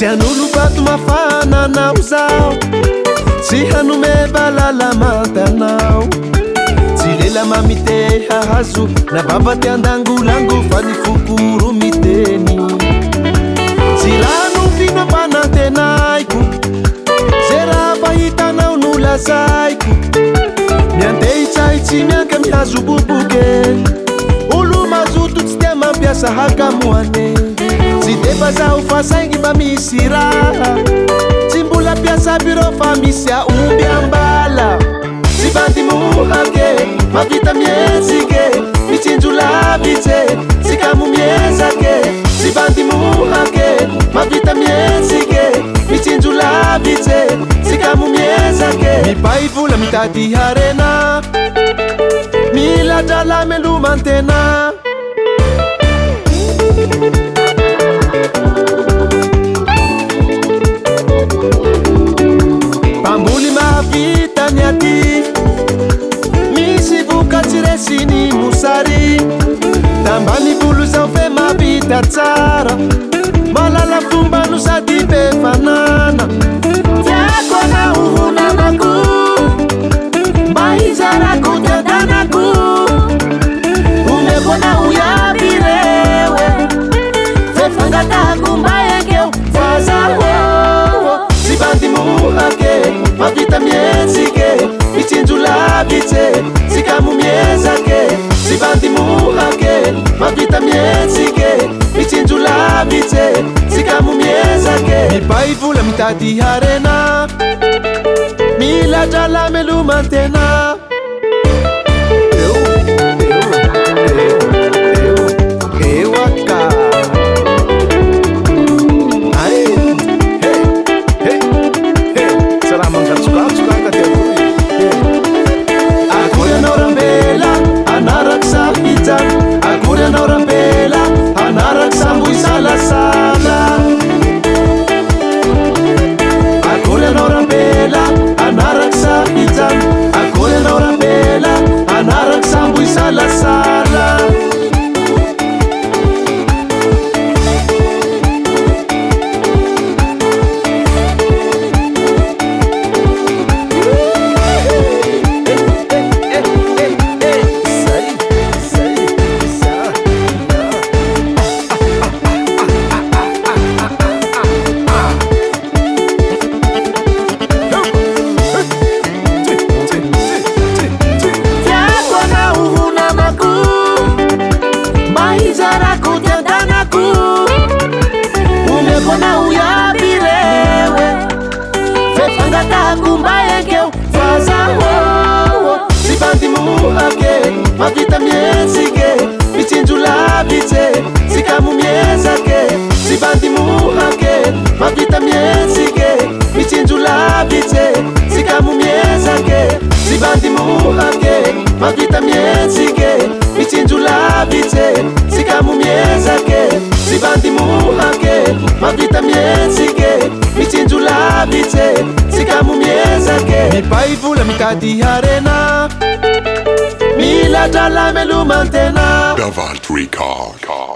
tsy hanolo bato mafana anao zao tsy hanome valalamantanao tsy lela mamite hahazo na baba ty andangolango fa ny fokoro miteny tsy rano finampanantenaiko ze raha fahitanao no lazaiko miandeha itsay tsy mianka mihazo boboke olo mazoto tsy tia mampiasa hakamoane tsy defa zaho fa saigny mba misy raha tsy mbola piasa biro fa misy aomby ambala tsy bandy mohake mavita miezike mitsinjo lavitse tsy kamo miezake tsy bandy mohake mavita miezike mitsinjo lavitse tsy kamo miezake mipay vola mitady harena miladrala melomantena pamboly mahavita ny aty misy vokatsy resiny mosary tambany volo zao fe mahavita tsara malala fomba no sady be fanana tiako anao ho namako mba hizarako tiadanako omeko anao iaby rewe fe fangatako mba ekeo fa zaho tsy bandy mohake mavita miezike mitsinjo lavitse tsy kamo miezake tsy bandy mohake mavita miezike mitsinjo lavitse tsy kamo miezake mipay vola mitady harena miladrala melomantena mavita miezike mitsinjo lavitse tsy kamo miezake tsy bandy mohake mavita miezike mitsinjo lavitse tsy kamo miezake tsy bandy mohake mavita miezike mitsinjo lavitse tsy kamo miezake tsy bandy mohake mavita miezike mitsinjo lavitse tsy kamo miezake mipay vola mitady harena miladrala melomantena Davalt Record.